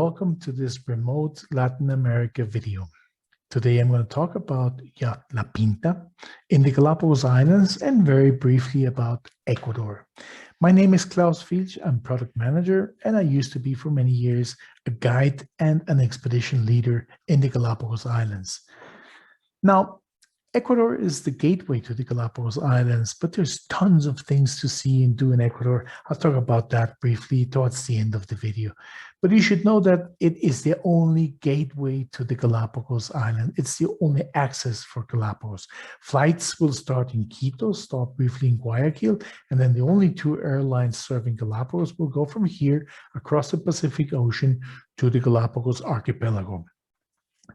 welcome to this remote Latin America video. Today I'm going to talk about La Pinta in the Galapagos Islands and very briefly about Ecuador. My name is Klaus Filch, I'm product manager, and I used to be for many years a guide and an expedition leader in the Galapagos Islands. Now, Ecuador is the gateway to the Galapagos Islands, but there's tons of things to see and do in Ecuador. I'll talk about that briefly towards the end of the video. But you should know that it is the only gateway to the Galapagos Island. It's the only access for Galapagos. Flights will start in Quito, stop briefly in Guayaquil, and then the only two airlines serving Galapagos will go from here across the Pacific Ocean to the Galapagos archipelago.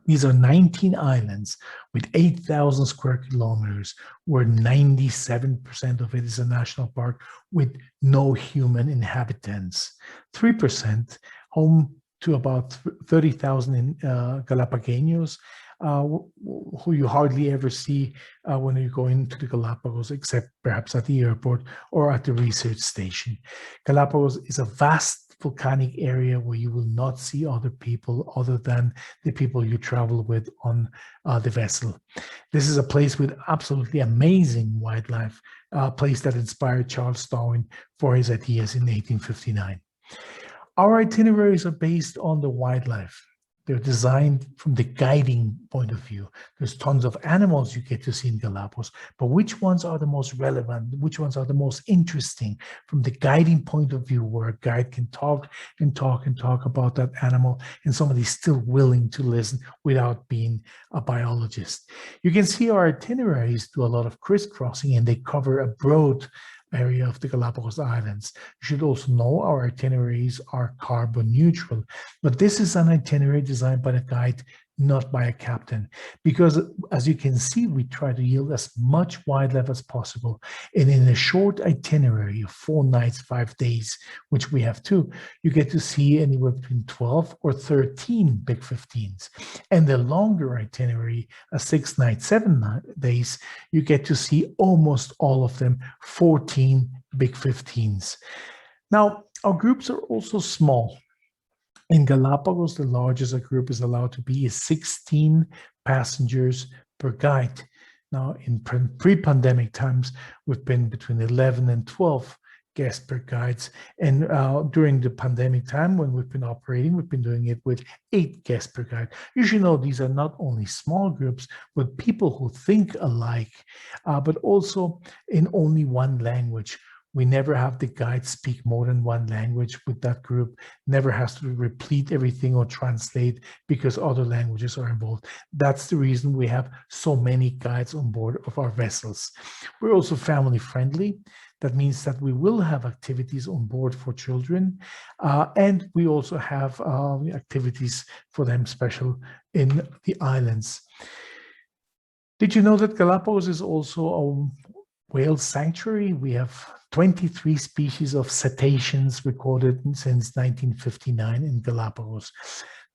These are 19 islands with 8,000 square kilometers, where 97% of it is a national park with no human inhabitants. 3% home to about 30,000 Galapagos, who you hardly ever see when you go into the Galapagos, except perhaps at the airport or at the research station. Galapagos is a vast volcanic area where you will not see other people other than the people you travel with on the vessel. This is a place with absolutely amazing wildlife, a place that inspired Charles Darwin for his ideas in 1859. Our itineraries are based on the wildlife. They're designed from the guiding point of view. There's tons of animals you get to see in Galapagos, but which ones are the most relevant? Which ones are the most interesting from the guiding point of view, where a guide can talk and talk and talk about that animal and somebody's still willing to listen without being a biologist? You can see our itineraries do a lot of crisscrossing, and they cover a broad area of the Galapagos Islands. You should also know our itineraries are carbon neutral, but this is an itinerary designed by the guide, not by a captain, because as you can see, we try to yield as much wildlife as possible. And in a short itinerary of 4 nights, 5 days, which we have too, you get to see anywhere between 12 or 13 big 15s. And the longer itinerary, a 6 nights, 7 days, you get to see almost all of them, 14 big 15s. Now, our groups are also small. In Galapagos, the largest a group is allowed to be is 16 passengers per guide. Now, in pre-pandemic times, we've been between 11 and 12 guests per guides. And during the pandemic time, when we've been operating, we've been doing it with 8 guests per guide. You should know these are not only small groups, but people who think alike, but also in only one language. We never have the guide speak more than one language with that group, never has to repeat everything or translate because other languages are involved. That's the reason we have so many guides on board of our vessels. We're also family friendly. That means that we will have activities on board for children, and we also have activities for them special in the islands. Did you know that Galapagos is also a whale sanctuary? We have 23 species of cetaceans recorded since 1959 in Galapagos.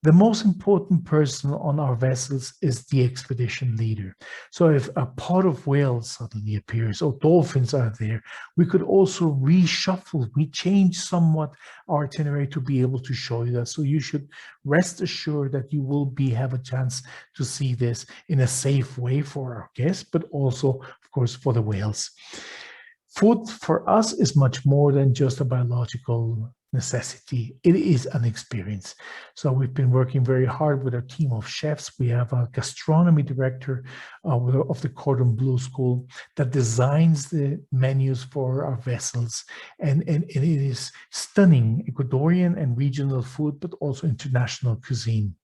The most important person on our vessels is the expedition leader. So if a pod of whales suddenly appears or dolphins are there, we could also reshuffle, we change somewhat our itinerary to be able to show you that. So you should rest assured that you will have a chance to see this in a safe way for our guests, but also, of course, for the whales. Food for us is much more than just a biological necessity. It is an experience. So we've been working very hard with our team of chefs. We have a gastronomy director of the Cordon Bleu School that designs the menus for our vessels. And it is stunning Ecuadorian and regional food, but also international cuisine.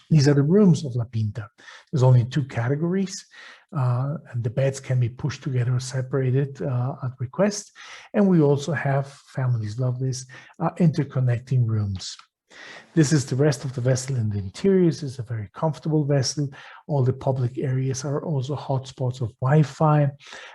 These are the rooms of La Pinta. There's only 2 categories. And the beds can be pushed together or separated at request. And we also have, families love this, interconnecting rooms. This is the rest of the vessel in the interiors. It's a very comfortable vessel. All the public areas are also hotspots of Wi-Fi.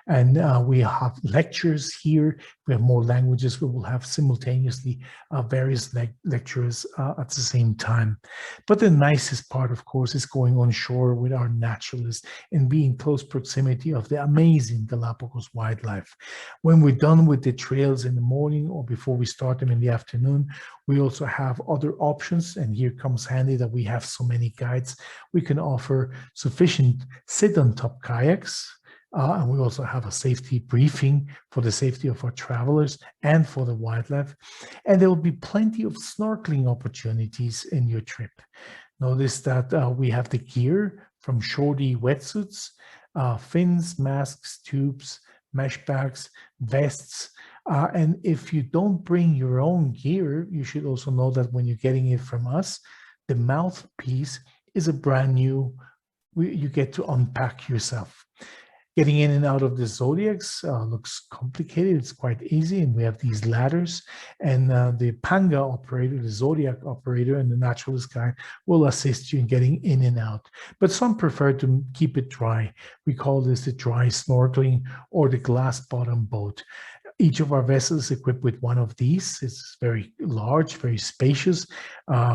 And we have lectures here. We have more languages. We will have simultaneously various lectures at the same time. But the nicest part, of course, is going on shore with our naturalists and being in close proximity of the amazing Galapagos wildlife. When we're done with the trails in the morning or before we start them in the afternoon, we also have other other options, and here comes handy that we have so many guides. We can offer sufficient sit-on-top kayaks, and we also have a safety briefing for the safety of our travelers and for the wildlife. And there will be plenty of snorkeling opportunities in your trip. Notice that we have the gear from shorty wetsuits, fins, masks, tubes, mesh bags, vests. And if you don't bring your own gear, you should also know that when you're getting it from us, the mouthpiece is a brand new, you get to unpack yourself. Getting in and out of the Zodiacs looks complicated. It's quite easy, and we have these ladders. And the Panga operator, the Zodiac operator, and the Naturalist guide will assist you in getting in and out. But some prefer to keep it dry. We call this the dry snorkeling or the glass bottom boat. Each of our vessels is equipped with one of these. It's very large, very spacious.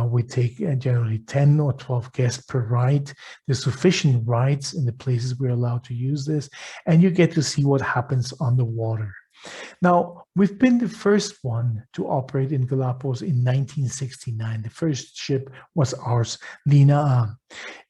We take generally 10 or 12 guests per ride. There's sufficient rides in the places we're allowed to use this, and you get to see what happens on the water. Now, we've been the first one to operate in Galapagos in 1969. The first ship was ours, Lina.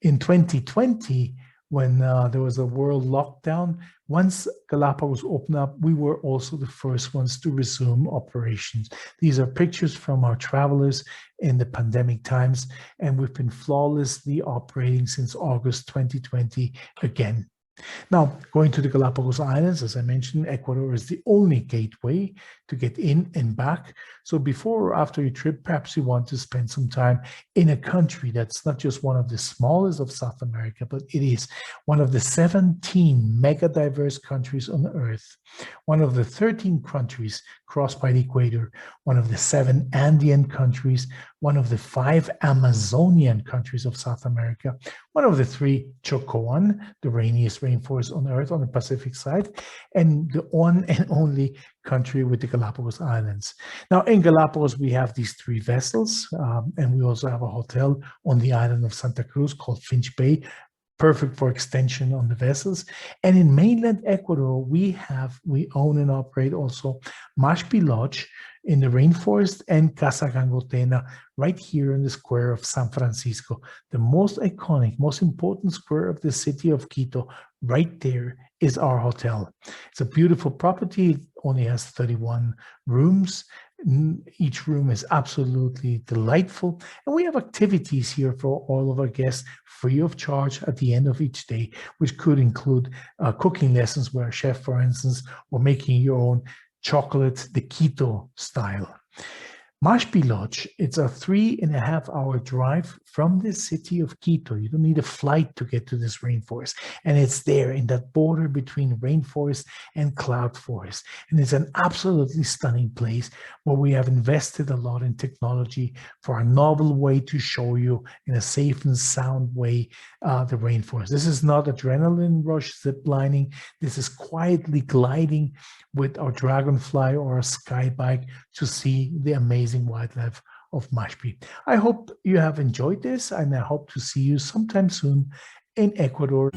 In 2020, when there was a world lockdown, once Galapagos opened up, we were also the first ones to resume operations. These are pictures from our travelers in the pandemic times, and we've been flawlessly operating since August 2020 again. Now, going to the Galapagos Islands, as I mentioned, Ecuador is the only gateway to get in and back. So before or after your trip, perhaps you want to spend some time in a country that's not just one of the smallest of South America, but it is one of the 17 mega diverse countries on Earth, one of the 13 countries crossed by the equator, one of the 7 Andean countries, one of the 5 Amazonian countries of South America, one of the 3 Chocoan, the rainiest rainforest on Earth on the Pacific side, and the one and only country with the Galapagos Islands. Now, in Galapagos, we have these 3 vessels, and we also have a hotel on the island of Santa Cruz called Finch Bay, perfect for extension on the vessels. And in mainland Ecuador, we own and operate also Mashpi Lodge in the rainforest and Casa Gangotena right here in the square of San Francisco, the most iconic, most important square of the city of Quito. Right there is our hotel. It's a beautiful property. It only has 31 rooms. Each room is absolutely delightful. And we have activities here for all of our guests free of charge at the end of each day, which could include cooking lessons where a chef, for instance, or making your own chocolate, the Quito style. Mashpi Lodge, it's a 3.5-hour drive from the city of Quito. You don't need a flight to get to this rainforest. And it's there in that border between rainforest and cloud forest. And it's an absolutely stunning place where we have invested a lot in technology for a novel way to show you in a safe and sound way the rainforest. This is not adrenaline rush zip lining. This is quietly gliding with our dragonfly or a sky bike to see the amazing wildlife of Mashpi. I hope you have enjoyed this, and I hope to see you sometime soon in Ecuador.